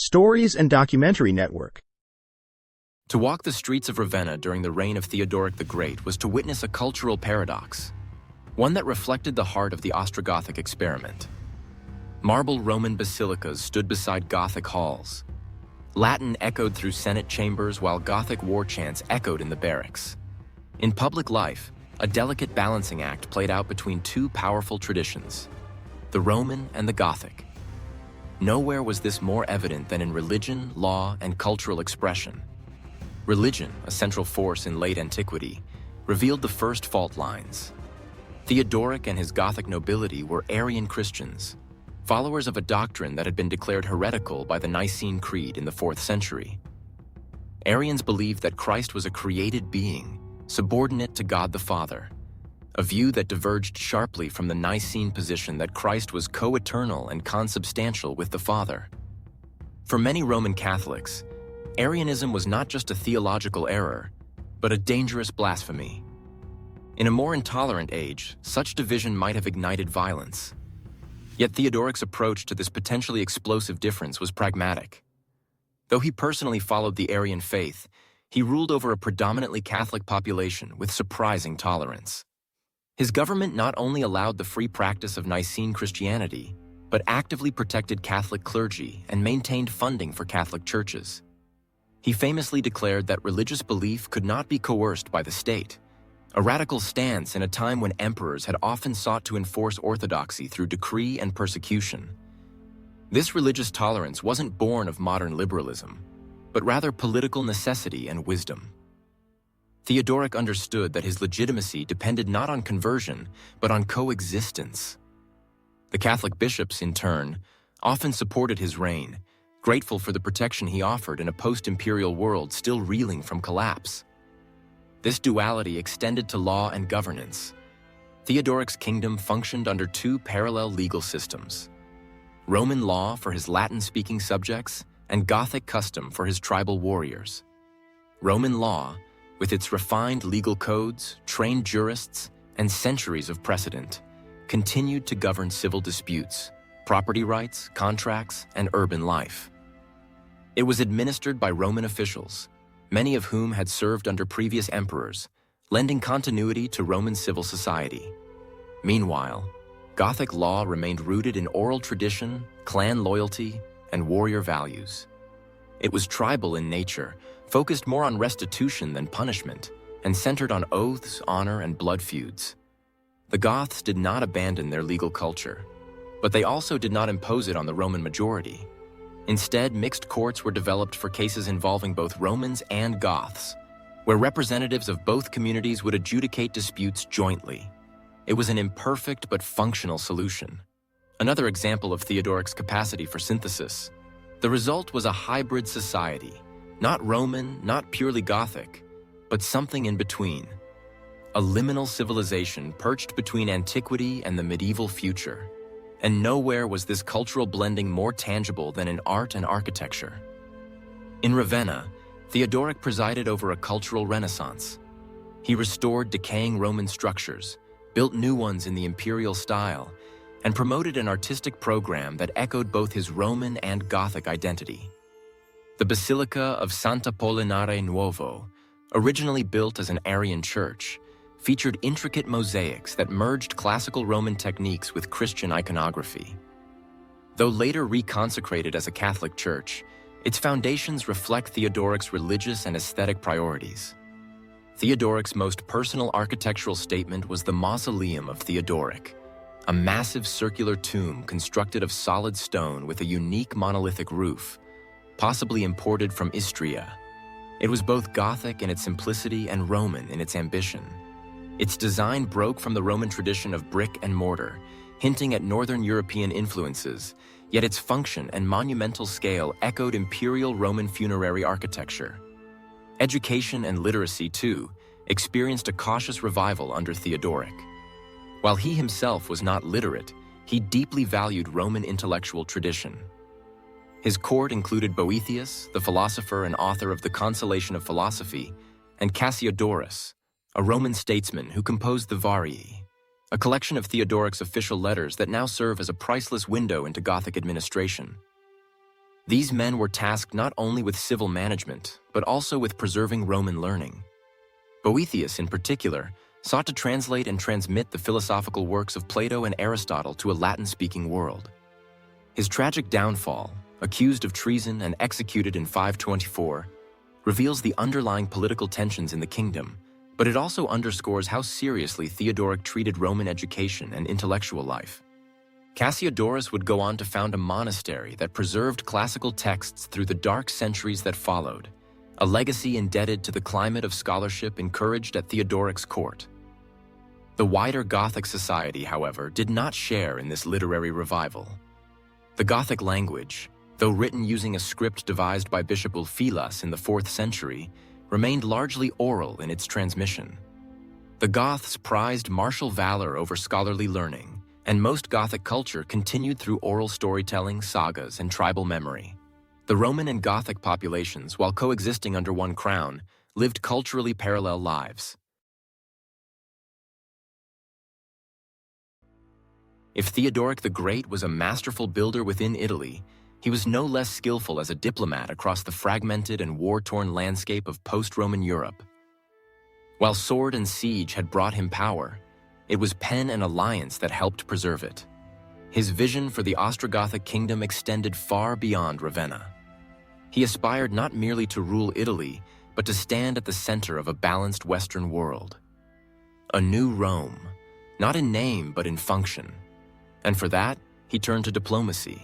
Stories and Documentary Network. To walk the streets of Ravenna during the reign of Theodoric the Great was to witness a cultural paradox, one that reflected the heart of the Ostrogothic experiment. Marble Roman basilicas stood beside Gothic halls. Latin echoed through Senate chambers while Gothic war chants echoed in the barracks. In public life, a delicate balancing act played out between two powerful traditions, the Roman and the Gothic. Nowhere was this more evident than in religion, law, and cultural expression. Religion, a central force in late antiquity, revealed the first fault lines. Theodoric and his Gothic nobility were Arian Christians, followers of a doctrine that had been declared heretical by the Nicene Creed in the 4th century. Arians believed that Christ was a created being, subordinate to God the Father, a view that diverged sharply from the Nicene position that Christ was co-eternal and consubstantial with the Father. For many Roman Catholics, Arianism was not just a theological error, but a dangerous blasphemy. In a more intolerant age, such division might have ignited violence. Yet Theodoric's approach to this potentially explosive difference was pragmatic. Though he personally followed the Arian faith, he ruled over a predominantly Catholic population with surprising tolerance. His government not only allowed the free practice of Nicene Christianity, but actively protected Catholic clergy and maintained funding for Catholic churches. He famously declared that religious belief could not be coerced by the state, a radical stance in a time when emperors had often sought to enforce orthodoxy through decree and persecution. This religious tolerance wasn't born of modern liberalism, but rather political necessity and wisdom. Theodoric understood that his legitimacy depended not on conversion, but on coexistence. The Catholic bishops, in turn, often supported his reign, grateful for the protection he offered in a post-imperial world still reeling from collapse. This duality extended to law and governance. Theodoric's kingdom functioned under two parallel legal systems: Roman law for his Latin-speaking subjects and Gothic custom for his tribal warriors. Roman law, with its refined legal codes, trained jurists, and centuries of precedent, continued to govern civil disputes, property rights, contracts, and urban life. It was administered by Roman officials, many of whom had served under previous emperors, lending continuity to Roman civil society. Meanwhile, Gothic law remained rooted in oral tradition, clan loyalty, and warrior values. It was tribal in nature, focused more on restitution than punishment, and centered on oaths, honor, and blood feuds. The Goths did not abandon their legal culture, but they also did not impose it on the Roman majority. Instead, mixed courts were developed for cases involving both Romans and Goths, where representatives of both communities would adjudicate disputes jointly. It was an imperfect but functional solution. Another example of Theodoric's capacity for synthesis. The result was a hybrid society, not Roman, not purely Gothic, but something in between. A liminal civilization perched between antiquity and the medieval future. And nowhere was this cultural blending more tangible than in art and architecture. In Ravenna, Theodoric presided over a cultural renaissance. He restored decaying Roman structures, built new ones in the imperial style, and promoted an artistic program that echoed both his Roman and Gothic identity. The Basilica of Sant'Apollinare Nuovo, originally built as an Arian church, featured intricate mosaics that merged classical Roman techniques with Christian iconography. Though later reconsecrated as a Catholic church, its foundations reflect Theodoric's religious and aesthetic priorities. Theodoric's most personal architectural statement was the Mausoleum of Theodoric, a massive circular tomb constructed of solid stone with a unique monolithic roof, possibly imported from Istria. It was both Gothic in its simplicity and Roman in its ambition. Its design broke from the Roman tradition of brick and mortar, hinting at Northern European influences, yet its function and monumental scale echoed imperial Roman funerary architecture. Education and literacy, too, experienced a cautious revival under Theodoric. While he himself was not literate, he deeply valued Roman intellectual tradition. His court included Boethius, the philosopher and author of the Consolation of Philosophy, and Cassiodorus, a Roman statesman who composed the Varii, a collection of Theodoric's official letters that now serve as a priceless window into Gothic administration. These men were tasked not only with civil management, but also with preserving Roman learning. Boethius, in particular, sought to translate and transmit the philosophical works of Plato and Aristotle to a Latin-speaking world. His tragic downfall, accused of treason and executed in 524, reveals the underlying political tensions in the kingdom, but it also underscores how seriously Theodoric treated Roman education and intellectual life. Cassiodorus would go on to found a monastery that preserved classical texts through the dark centuries that followed, a legacy indebted to the climate of scholarship encouraged at Theodoric's court. The wider Gothic society, however, did not share in this literary revival. The Gothic language, though written using a script devised by Bishop Ulfilas in the 4th century, remained largely oral in its transmission. The Goths prized martial valor over scholarly learning, and most Gothic culture continued through oral storytelling, sagas, and tribal memory. The Roman and Gothic populations, while coexisting under one crown, lived culturally parallel lives. If Theodoric the Great was a masterful builder within Italy, he was no less skillful as a diplomat across the fragmented and war-torn landscape of post-Roman Europe. While sword and siege had brought him power, it was pen and alliance that helped preserve it. His vision for the Ostrogothic Kingdom extended far beyond Ravenna. He aspired not merely to rule Italy, but to stand at the center of a balanced Western world. A new Rome, not in name but in function. And for that, he turned to diplomacy.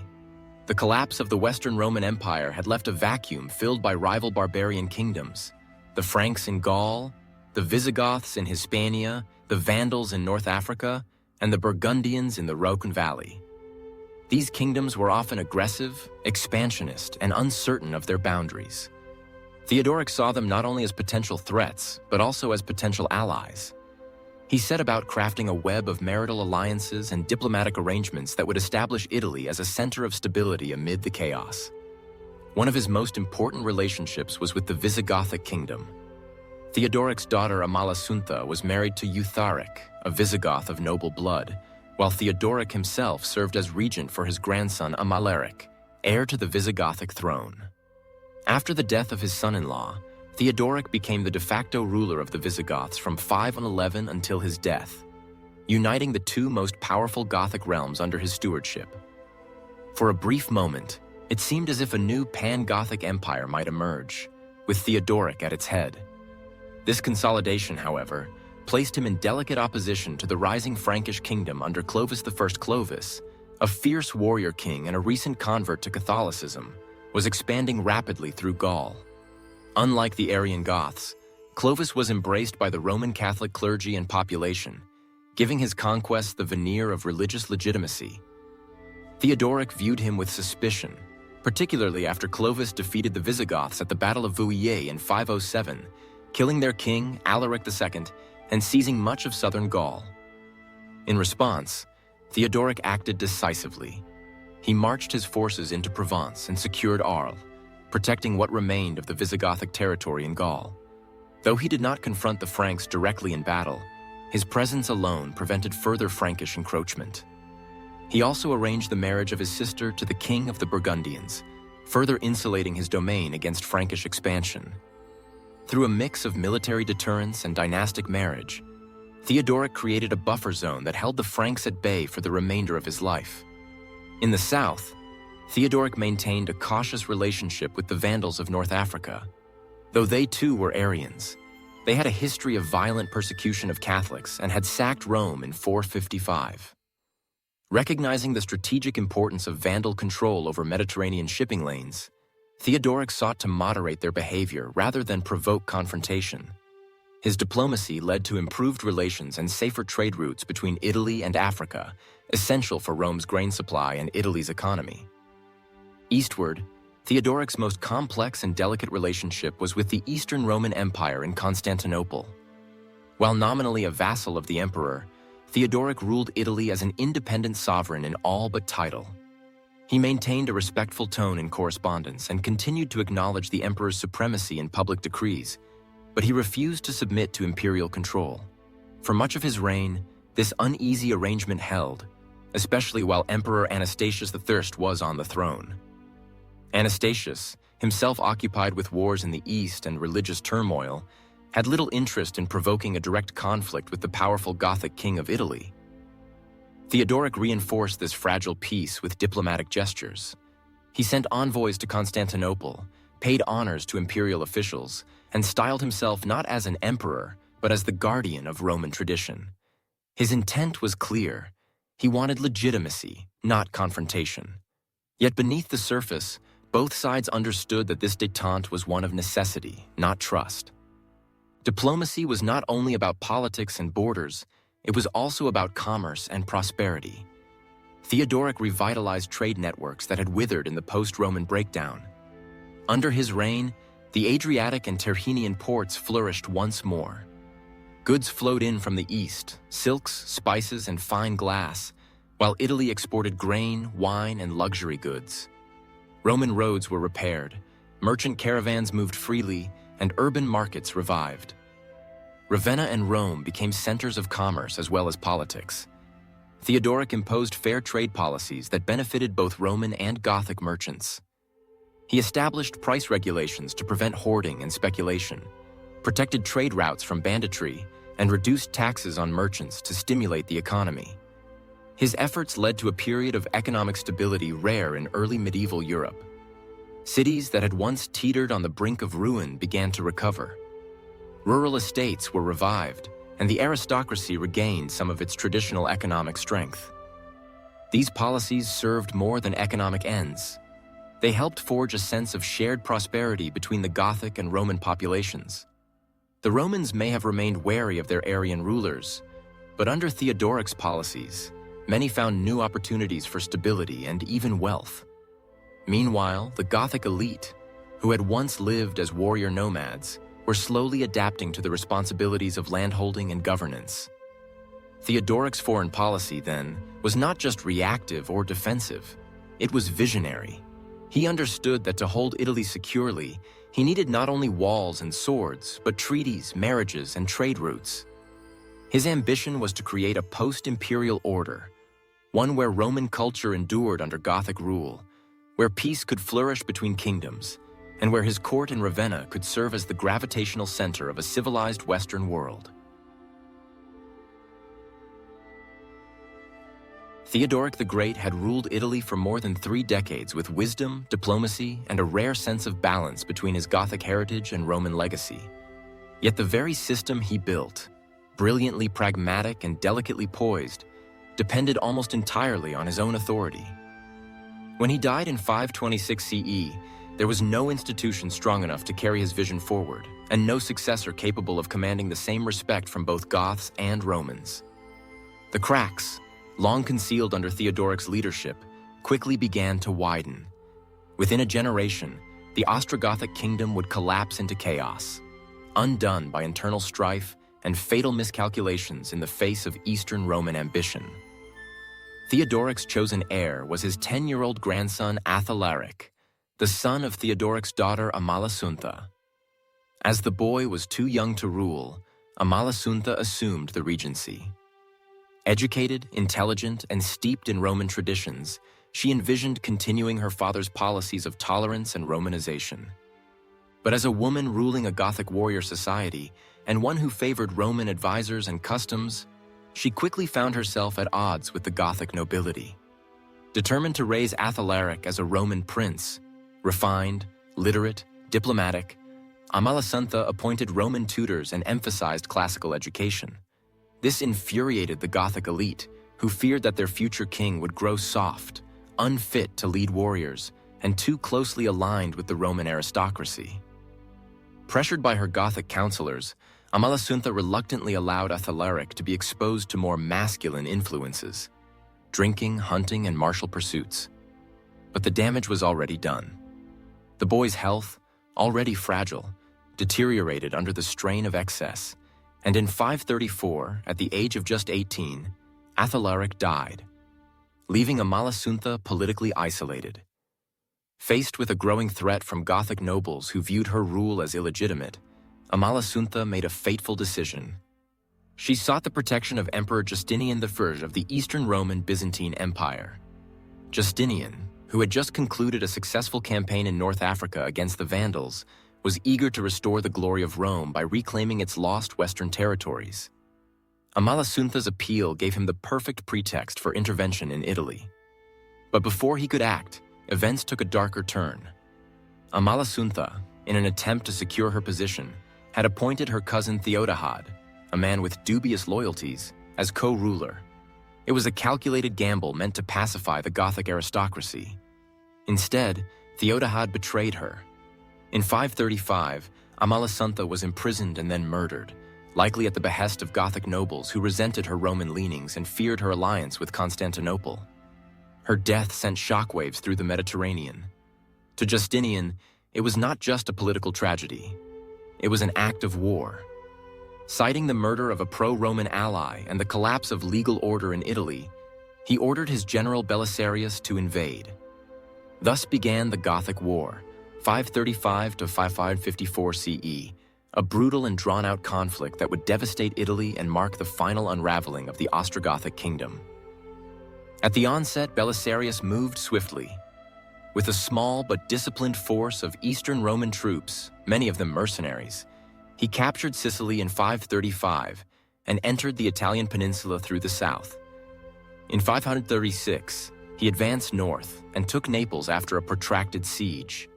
The collapse of the Western Roman Empire had left a vacuum filled by rival barbarian kingdoms: the Franks in Gaul, the Visigoths in Hispania, the Vandals in North Africa, and the Burgundians in the Rhone Valley. These kingdoms were often aggressive, expansionist, and uncertain of their boundaries. Theodoric saw them not only as potential threats, but also as potential allies. He set about crafting a web of marital alliances and diplomatic arrangements that would establish Italy as a center of stability amid the chaos. One of his most important relationships was with the Visigothic Kingdom. Theodoric's daughter Amalasuntha was married to Eutharic, a Visigoth of noble blood, while Theodoric himself served as regent for his grandson Amalaric, heir to the Visigothic throne. After the death of his son-in-law, Theodoric became the de facto ruler of the Visigoths from 511 until his death, uniting the two most powerful Gothic realms under his stewardship. For a brief moment, it seemed as if a new pan-Gothic empire might emerge, with Theodoric at its head. This consolidation, however, placed him in delicate opposition to the rising Frankish kingdom under Clovis I. Clovis, a fierce warrior king and a recent convert to Catholicism, was expanding rapidly through Gaul. Unlike the Arian Goths, Clovis was embraced by the Roman Catholic clergy and population, giving his conquests the veneer of religious legitimacy. Theodoric viewed him with suspicion, particularly after Clovis defeated the Visigoths at the Battle of Vouillé in 507, killing their king, Alaric II, and seizing much of southern Gaul. In response, Theodoric acted decisively. He marched his forces into Provence and secured Arles, protecting what remained of the Visigothic territory in Gaul. Though he did not confront the Franks directly in battle, his presence alone prevented further Frankish encroachment. He also arranged the marriage of his sister to the king of the Burgundians, further insulating his domain against Frankish expansion. Through a mix of military deterrence and dynastic marriage, Theodoric created a buffer zone that held the Franks at bay for the remainder of his life. In the south, Theodoric maintained a cautious relationship with the Vandals of North Africa. Though they too were Arians, they had a history of violent persecution of Catholics and had sacked Rome in 455. Recognizing the strategic importance of Vandal control over Mediterranean shipping lanes, Theodoric sought to moderate their behavior rather than provoke confrontation. His diplomacy led to improved relations and safer trade routes between Italy and Africa, essential for Rome's grain supply and Italy's economy. Eastward, Theodoric's most complex and delicate relationship was with the Eastern Roman Empire in Constantinople. While nominally a vassal of the emperor, Theodoric ruled Italy as an independent sovereign in all but title. He maintained a respectful tone in correspondence and continued to acknowledge the emperor's supremacy in public decrees, but he refused to submit to imperial control. For much of his reign, this uneasy arrangement held, especially while Emperor Anastasius I was on the throne. Anastasius, himself occupied with wars in the east and religious turmoil, had little interest in provoking a direct conflict with the powerful Gothic king of Italy. Theodoric reinforced this fragile peace with diplomatic gestures. He sent envoys to Constantinople, paid honors to imperial officials, and styled himself not as an emperor, but as the guardian of Roman tradition. His intent was clear. He wanted legitimacy, not confrontation. Yet beneath the surface, both sides understood that this détente was one of necessity, not trust. Diplomacy was not only about politics and borders, it was also about commerce and prosperity. Theodoric revitalized trade networks that had withered in the post-Roman breakdown. Under his reign, the Adriatic and Tyrrhenian ports flourished once more. Goods flowed in from the east, silks, spices, and fine glass, while Italy exported grain, wine, and luxury goods. Roman roads were repaired, merchant caravans moved freely, and urban markets revived. Ravenna and Rome became centers of commerce as well as politics. Theodoric imposed fair trade policies that benefited both Roman and Gothic merchants. He established price regulations to prevent hoarding and speculation, protected trade routes from banditry, and reduced taxes on merchants to stimulate the economy. His efforts led to a period of economic stability rare in early medieval Europe. Cities that had once teetered on the brink of ruin began to recover. Rural estates were revived, and the aristocracy regained some of its traditional economic strength. These policies served more than economic ends. They helped forge a sense of shared prosperity between the Gothic and Roman populations. The Romans may have remained wary of their Arian rulers, but under Theodoric's policies, many found new opportunities for stability and even wealth. Meanwhile, the Gothic elite, who had once lived as warrior nomads, were slowly adapting to the responsibilities of landholding and governance. Theodoric's foreign policy, then, was not just reactive or defensive. It was visionary. He understood that to hold Italy securely, he needed not only walls and swords, but treaties, marriages, and trade routes. His ambition was to create a post-imperial order, one where Roman culture endured under Gothic rule, where peace could flourish between kingdoms, and where his court in Ravenna could serve as the gravitational center of a civilized Western world. Theodoric the Great had ruled Italy for more than 3 decades with wisdom, diplomacy, and a rare sense of balance between his Gothic heritage and Roman legacy. Yet the very system he built, brilliantly pragmatic and delicately poised, depended almost entirely on his own authority. When he died in 526 CE, there was no institution strong enough to carry his vision forward, and no successor capable of commanding the same respect from both Goths and Romans. The cracks, long concealed under Theodoric's leadership, quickly began to widen. Within a generation, the Ostrogothic Kingdom would collapse into chaos, undone by internal strife and fatal miscalculations in the face of Eastern Roman ambition. Theodoric's chosen heir was his 10-year-old grandson Athalaric, the son of Theodoric's daughter Amalasuntha. As the boy was too young to rule, Amalasuntha assumed the regency. Educated, intelligent, and steeped in Roman traditions, she envisioned continuing her father's policies of tolerance and Romanization. But as a woman ruling a Gothic warrior society, and one who favored Roman advisors and customs, she quickly found herself at odds with the Gothic nobility. Determined to raise Athalaric as a Roman prince, refined, literate, diplomatic, Amalasuntha appointed Roman tutors and emphasized classical education. This infuriated the Gothic elite, who feared that their future king would grow soft, unfit to lead warriors, and too closely aligned with the Roman aristocracy. Pressured by her Gothic counselors, Amalasuntha reluctantly allowed Athalaric to be exposed to more masculine influences, drinking, hunting, and martial pursuits. But the damage was already done. The boy's health, already fragile, deteriorated under the strain of excess, and in 534, at the age of just 18, Athalaric died, leaving Amalasuntha politically isolated. Faced with a growing threat from Gothic nobles who viewed her rule as illegitimate, Amalasuntha made a fateful decision. She sought the protection of Emperor Justinian I of the Eastern Roman Byzantine Empire. Justinian, who who had just concluded a successful campaign in North Africa against the Vandals, was eager to restore the glory of Rome by reclaiming its lost western territories. Amalasuntha's appeal gave him the perfect pretext for intervention in Italy. But before he could act, events took a darker turn. Amalasuntha, in an attempt to secure her position, had appointed her cousin Theodahad, a man with dubious loyalties, as co-ruler. It was a calculated gamble meant to pacify the Gothic aristocracy. Instead, Theodahad betrayed her. In 535, Amalasuntha was imprisoned and then murdered, likely at the behest of Gothic nobles who resented her Roman leanings and feared her alliance with Constantinople. Her death sent shockwaves through the Mediterranean. To Justinian, it was not just a political tragedy. It was an act of war. Citing the murder of a pro-Roman ally and the collapse of legal order in Italy, he ordered his general Belisarius to invade. Thus began the Gothic War, 535 to 554 CE, a brutal and drawn-out conflict that would devastate Italy and mark the final unraveling of the Ostrogothic Kingdom. At the onset, Belisarius moved swiftly. With a small but disciplined force of Eastern Roman troops, many of them mercenaries, he captured Sicily in 535 and entered the Italian peninsula through the south. In 536, he advanced north and took Naples after a protracted siege.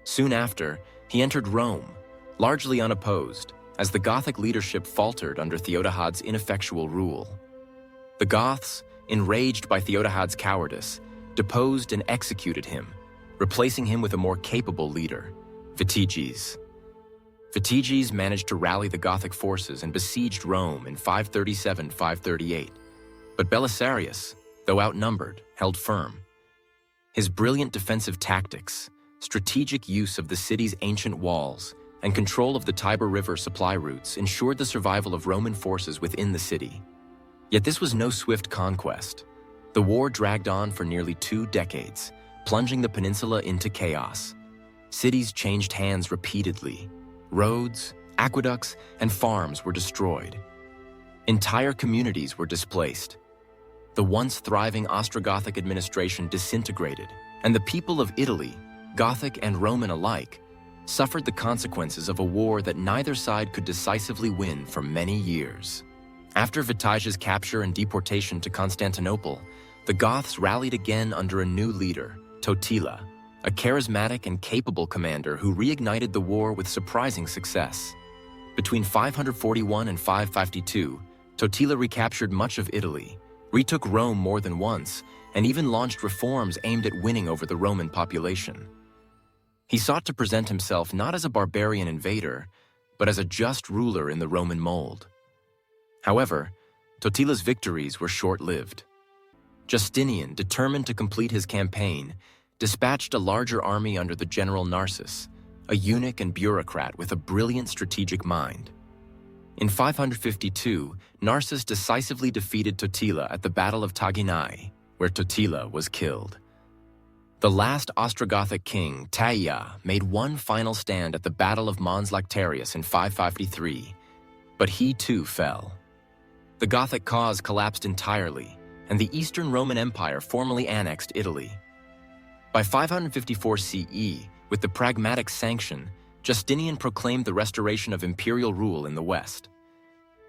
Soon after, he entered Rome, largely unopposed, as the Gothic leadership faltered under Theodahad's ineffectual rule. The Goths, enraged by Theodahad's cowardice, deposed and executed him, replacing him with a more capable leader, Vitiges. Vitiges managed to rally the Gothic forces and besieged Rome in 537-538, but Belisarius, though outnumbered, held firm. His brilliant defensive tactics, strategic use of the city's ancient walls, and control of the Tiber River supply routes ensured the survival of Roman forces within the city. Yet this was no swift conquest. The war dragged on for nearly 2 decades, plunging the peninsula into chaos. Cities changed hands repeatedly. Roads, aqueducts, and farms were destroyed. Entire communities were displaced. The once thriving Ostrogothic administration disintegrated, and the people of Italy, Gothic and Roman alike, suffered the consequences of a war that neither side could decisively win for many years. After Vitiges' capture and deportation to Constantinople, the Goths rallied again under a new leader, Totila, a charismatic and capable commander who reignited the war with surprising success. Between 541 and 552, Totila recaptured much of Italy, retook Rome more than once, and even launched reforms aimed at winning over the Roman population. He sought to present himself not as a barbarian invader, but as a just ruler in the Roman mold. However, Totila's victories were short-lived. Justinian, determined to complete his campaign, dispatched a larger army under the general Narses, a eunuch and bureaucrat with a brilliant strategic mind. In 552, Narses decisively defeated Totila at the Battle of Taginai, where Totila was killed. The last Ostrogothic king, Taia, made one final stand at the Battle of Mons Lactarius in 553, but he too fell. The Gothic cause collapsed entirely, and the Eastern Roman Empire formally annexed Italy. By 554 CE, with the Pragmatic Sanction, Justinian proclaimed the restoration of imperial rule in the West.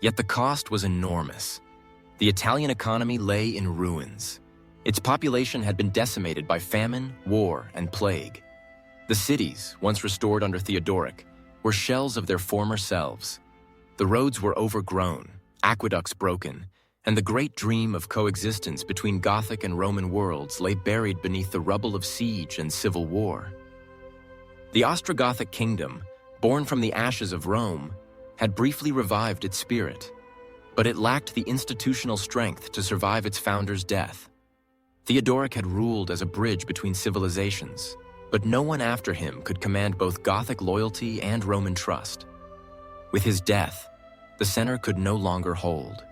Yet the cost was enormous. The Italian economy lay in ruins. Its population had been decimated by famine, war, and plague. The cities, once restored under Theodoric, were shells of their former selves. The roads were overgrown, aqueducts broken, and the great dream of coexistence between Gothic and Roman worlds lay buried beneath the rubble of siege and civil war. The Ostrogothic Kingdom, born from the ashes of Rome, had briefly revived its spirit, but it lacked the institutional strength to survive its founder's death. Theodoric had ruled as a bridge between civilizations, but no one after him could command both Gothic loyalty and Roman trust. With his death, the center could no longer hold.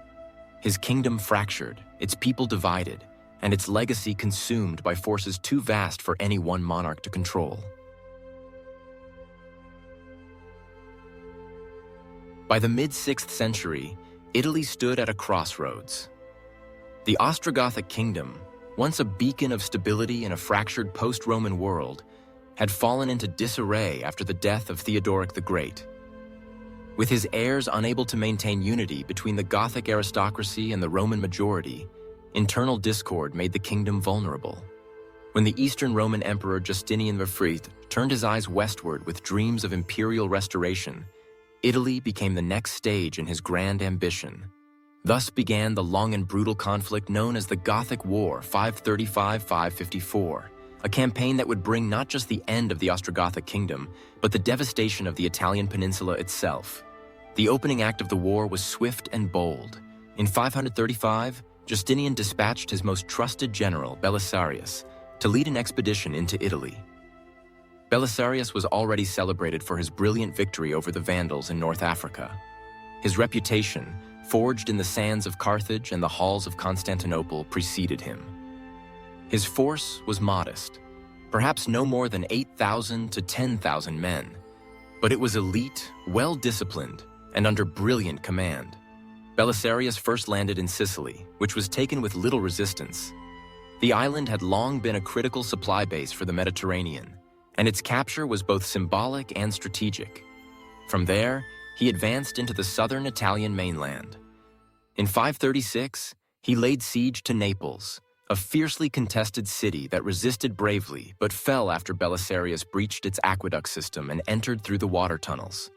His kingdom fractured, its people divided, and its legacy consumed by forces too vast for any one monarch to control. By the mid-6th century, Italy stood at a crossroads. The Ostrogothic Kingdom, once a beacon of stability in a fractured post-Roman world, had fallen into disarray after the death of Theodoric the Great. With his heirs unable to maintain unity between the Gothic aristocracy and the Roman majority, internal discord made the kingdom vulnerable. When the Eastern Roman Emperor Justinian the turned his eyes westward with dreams of imperial restoration, Italy became the next stage in his grand ambition. Thus began the long and brutal conflict known as the Gothic War 535–554, a campaign that would bring not just the end of the Ostrogothic Kingdom, but the devastation of the Italian peninsula itself. The opening act of the war was swift and bold. In 535, Justinian dispatched his most trusted general, Belisarius, to lead an expedition into Italy. Belisarius was already celebrated for his brilliant victory over the Vandals in North Africa. His reputation, forged in the sands of Carthage and the halls of Constantinople, preceded him. His force was modest, perhaps no more than 8,000 to 10,000 men, but it was elite, well-disciplined, and under brilliant command. Belisarius first landed in Sicily, which was taken with little resistance. The island had long been a critical supply base for the Mediterranean, and its capture was both symbolic and strategic. From there, he advanced into the southern Italian mainland. In 536, he laid siege to Naples, a fiercely contested city that resisted bravely but fell after Belisarius breached its aqueduct system and entered through the water tunnels.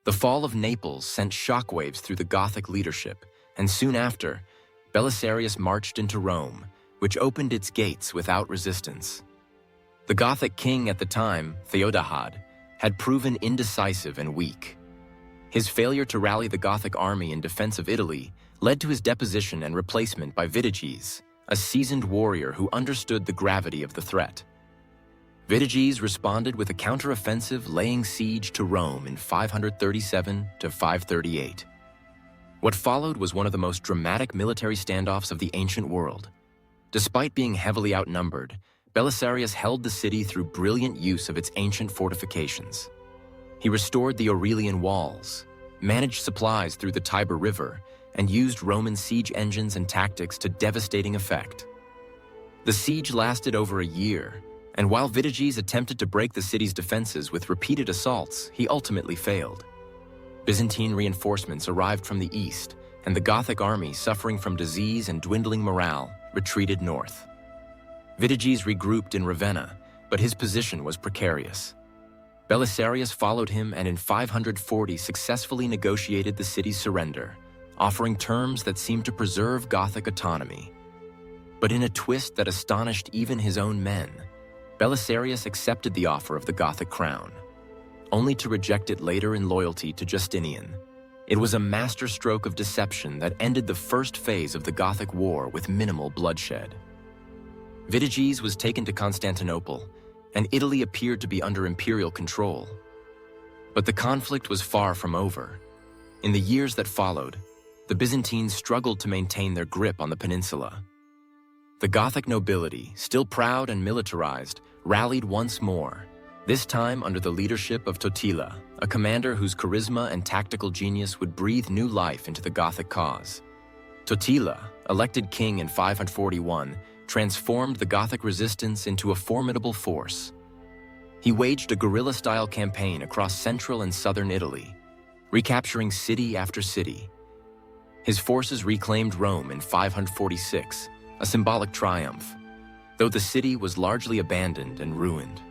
The fall of Naples sent shockwaves through the Gothic leadership, and soon after, Belisarius marched into Rome, which opened its gates without resistance. The Gothic king at the time, Theodahad, had proven indecisive and weak. His failure to rally the Gothic army in defense of Italy led to his deposition and replacement by Vitiges, a seasoned warrior who understood the gravity of the threat. Vitiges responded with a counteroffensive, laying siege to Rome in 537 to 538. What followed was one of the most dramatic military standoffs of the ancient world. Despite being heavily outnumbered, Belisarius held the city through brilliant use of its ancient fortifications. He restored the Aurelian walls, managed supplies through the Tiber River, and used Roman siege engines and tactics to devastating effect. The siege lasted over a year, and while Vitiges attempted to break the city's defenses with repeated assaults, he ultimately failed. Byzantine reinforcements arrived from the east, and the Gothic army, suffering from disease and dwindling morale, retreated north. Vitiges regrouped in Ravenna, but his position was precarious. Belisarius followed him and in 540 successfully negotiated the city's surrender, offering terms that seemed to preserve Gothic autonomy. But in a twist that astonished even his own men, Belisarius accepted the offer of the Gothic crown, only to reject it later in loyalty to Justinian. It was a masterstroke of deception that ended the first phase of the Gothic War with minimal bloodshed. Vitiges was taken to Constantinople, and Italy appeared to be under imperial control. But the conflict was far from over. In the years that followed, the Byzantines struggled to maintain their grip on the peninsula. The Gothic nobility, still proud and militarized, rallied once more, this time under the leadership of Totila, a commander whose charisma and tactical genius would breathe new life into the Gothic cause. Totila, elected king in 541, transformed the Gothic resistance into a formidable force. He waged a guerrilla-style campaign across central and southern Italy, recapturing city after city. His forces reclaimed Rome in 546, a symbolic triumph, though the city was largely abandoned and ruined.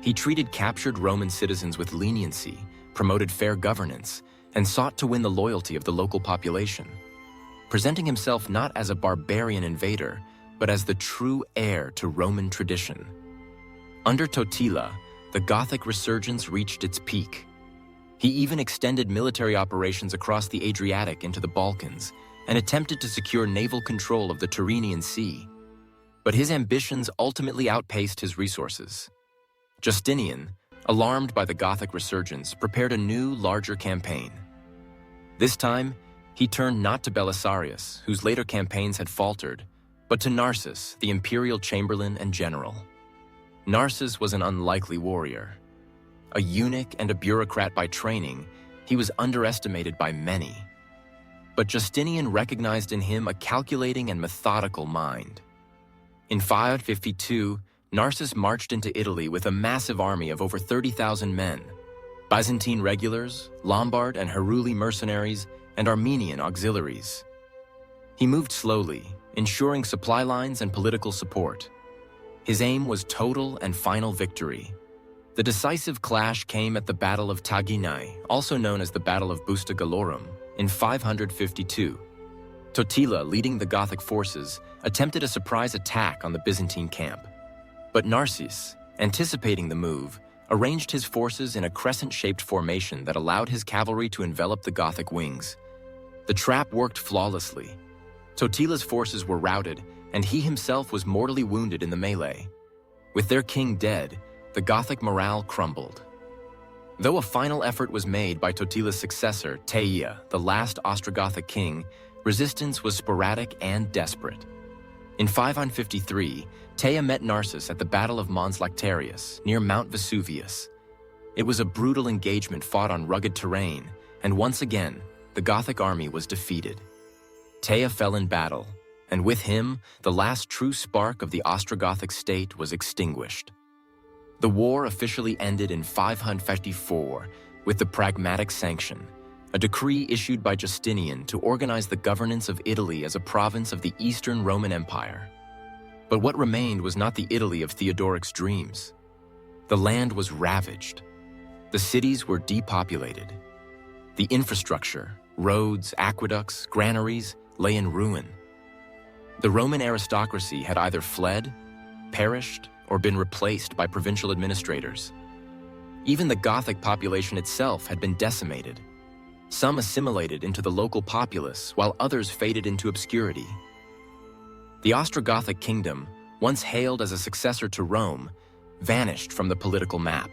He treated captured Roman citizens with leniency, promoted fair governance, and sought to win the loyalty of the local population, presenting himself not as a barbarian invader, but as the true heir to Roman tradition. Under Totila, the Gothic resurgence reached its peak. He even extended military operations across the Adriatic into the Balkans and attempted to secure naval control of the Tyrrhenian Sea. But his ambitions ultimately outpaced his resources. Justinian, alarmed by the Gothic resurgence, prepared a new, larger campaign. This time, he turned not to Belisarius, whose later campaigns had faltered, but to Narses, the imperial chamberlain and general. Narses was an unlikely warrior. A eunuch and a bureaucrat by training, he was underestimated by many. But Justinian recognized in him a calculating and methodical mind. In 552, Narses marched into Italy with a massive army of over 30,000 men, Byzantine regulars, Lombard and Heruli mercenaries, and Armenian auxiliaries. He moved slowly, ensuring supply lines and political support. His aim was total and final victory. The decisive clash came at the Battle of Taginai, also known as the Battle of Busta Galorum, in 552. Totila, leading the Gothic forces, attempted a surprise attack on the Byzantine camp. But Narses, anticipating the move, arranged his forces in a crescent-shaped formation that allowed his cavalry to envelop the Gothic wings. The trap worked flawlessly. Totila's forces were routed, and he himself was mortally wounded in the melee. With their king dead, the Gothic morale crumbled. Though a final effort was made by Totila's successor, Teia, the last Ostrogothic king, resistance was sporadic and desperate. In 553, Teia met Narses at the Battle of Mons Lactarius, near Mount Vesuvius. It was a brutal engagement fought on rugged terrain, and once again, the Gothic army was defeated. Teia fell in battle, and with him, the last true spark of the Ostrogothic state was extinguished. The war officially ended in 554 with the Pragmatic Sanction, a decree issued by Justinian to organize the governance of Italy as a province of the Eastern Roman Empire. But what remained was not the Italy of Theodoric's dreams. The land was ravaged. The cities were depopulated. The infrastructure, roads, aqueducts, granaries, lay in ruin. The Roman aristocracy had either fled, perished, or been replaced by provincial administrators. Even the Gothic population itself had been decimated. Some assimilated into the local populace, while others faded into obscurity. The Ostrogothic Kingdom, once hailed as a successor to Rome, vanished from the political map.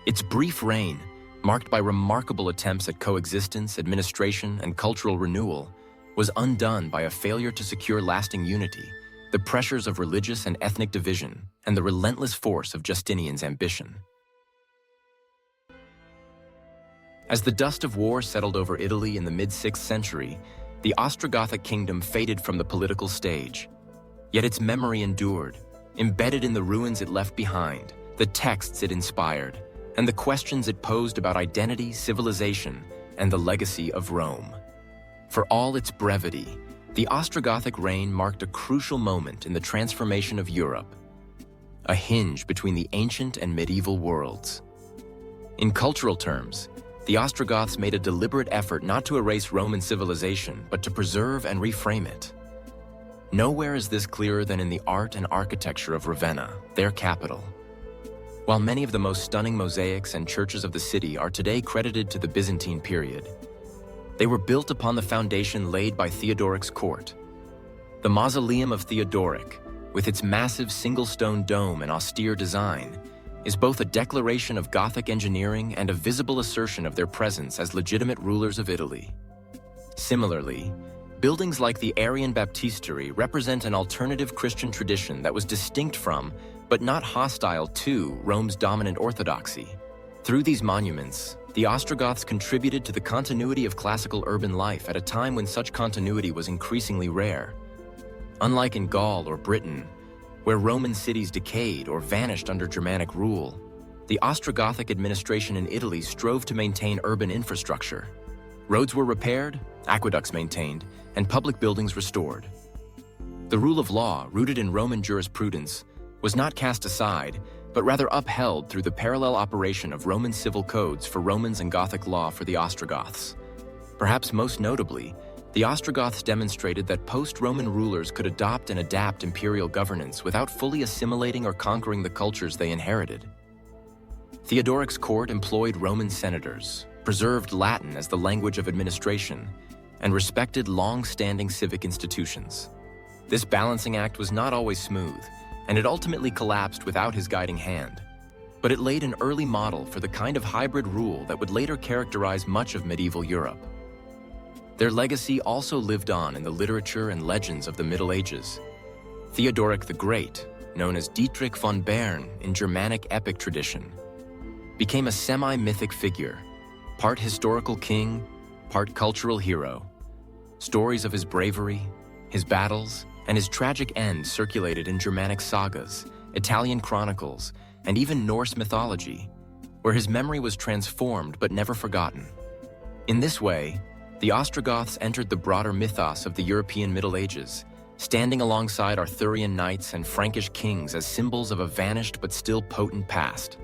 Its brief reign, marked by remarkable attempts at coexistence, administration, and cultural renewal, was undone by a failure to secure lasting unity, the pressures of religious and ethnic division, and the relentless force of Justinian's ambition. As the dust of war settled over Italy in the mid-6th century, the Ostrogothic kingdom faded from the political stage. Yet its memory endured, embedded in the ruins it left behind, the texts it inspired, and the questions it posed about identity, civilization, and the legacy of Rome. For all its brevity, the Ostrogothic reign marked a crucial moment in the transformation of Europe, a hinge between the ancient and medieval worlds. In cultural terms, the Ostrogoths made a deliberate effort not to erase Roman civilization, but to preserve and reframe it. Nowhere is this clearer than in the art and architecture of Ravenna, their capital. While many of the most stunning mosaics and churches of the city are today credited to the Byzantine period, they were built upon the foundation laid by Theodoric's court. The Mausoleum of Theodoric, with its massive single-stone dome and austere design, is both a declaration of Gothic engineering and a visible assertion of their presence as legitimate rulers of Italy. Similarly, buildings like the Arian baptistery represent an alternative Christian tradition that was distinct from, but not hostile to, Rome's dominant orthodoxy. Through these monuments, the Ostrogoths contributed to the continuity of classical urban life at a time when such continuity was increasingly rare. Unlike in Gaul or Britain, where Roman cities decayed or vanished under Germanic rule, the Ostrogothic administration in Italy strove to maintain urban infrastructure. Roads were repaired, aqueducts maintained, and public buildings restored. The rule of law, rooted in Roman jurisprudence, was not cast aside, but rather upheld through the parallel operation of Roman civil codes for Romans and Gothic law for the Ostrogoths. Perhaps most notably, the Ostrogoths demonstrated that post-Roman rulers could adopt and adapt imperial governance without fully assimilating or conquering the cultures they inherited. Theodoric's court employed Roman senators, preserved Latin as the language of administration, and respected long-standing civic institutions. This balancing act was not always smooth, and it ultimately collapsed without his guiding hand. But it laid an early model for the kind of hybrid rule that would later characterize much of medieval Europe. Their legacy also lived on in the literature and legends of the Middle Ages. Theodoric the Great, known as Dietrich von Bern in Germanic epic tradition, became a semi-mythic figure, part historical king, part cultural hero. Stories of his bravery, his battles, and his tragic end circulated in Germanic sagas, Italian chronicles, and even Norse mythology, where his memory was transformed but never forgotten. In this way, the Ostrogoths entered the broader mythos of the European Middle Ages, standing alongside Arthurian knights and Frankish kings as symbols of a vanished but still potent past.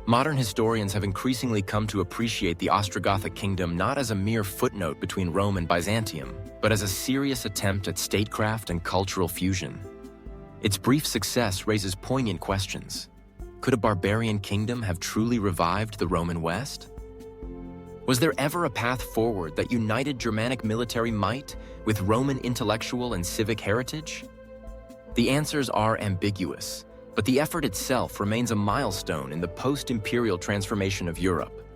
Modern historians have increasingly come to appreciate the Ostrogothic Kingdom not as a mere footnote between Rome and Byzantium, but as a serious attempt at statecraft and cultural fusion. Its brief success raises poignant questions. Could a barbarian kingdom have truly revived the Roman West? Was there ever a path forward that united Germanic military might with Roman intellectual and civic heritage? The answers are ambiguous, but the effort itself remains a milestone in the post-imperial transformation of Europe.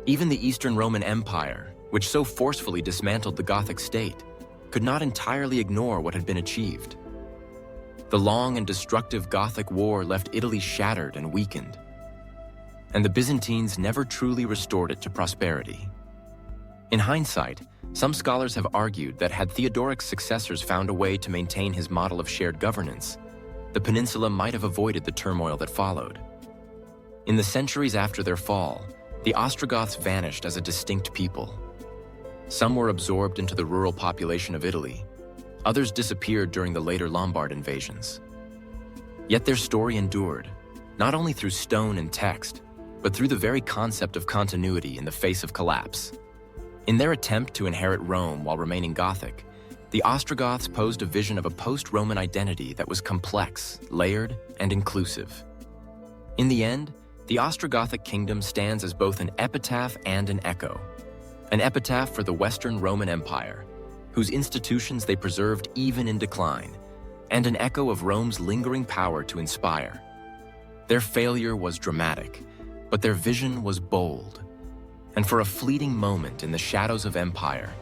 Even the Eastern Roman Empire, which so forcefully dismantled the Gothic state, could not entirely ignore what had been achieved. The long and destructive Gothic War left Italy shattered and weakened, and the Byzantines never truly restored it to prosperity. In hindsight, some scholars have argued that had Theodoric's successors found a way to maintain his model of shared governance, the peninsula might have avoided the turmoil that followed. In the centuries after their fall, the Ostrogoths vanished as a distinct people. Some were absorbed into the rural population of Italy. Others disappeared during the later Lombard invasions. Yet their story endured, not only through stone and text, but through the very concept of continuity in the face of collapse. In their attempt to inherit Rome while remaining Gothic, the Ostrogoths posed a vision of a post-Roman identity that was complex, layered, and inclusive. In the end, the Ostrogothic Kingdom stands as both an epitaph and an echo. An epitaph for the Western Roman Empire, whose institutions they preserved even in decline, and an echo of Rome's lingering power to inspire. Their failure was dramatic, but their vision was bold. And for a fleeting moment in the shadows of empire,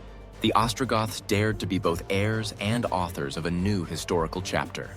the Ostrogoths dared to be both heirs and authors of a new historical chapter.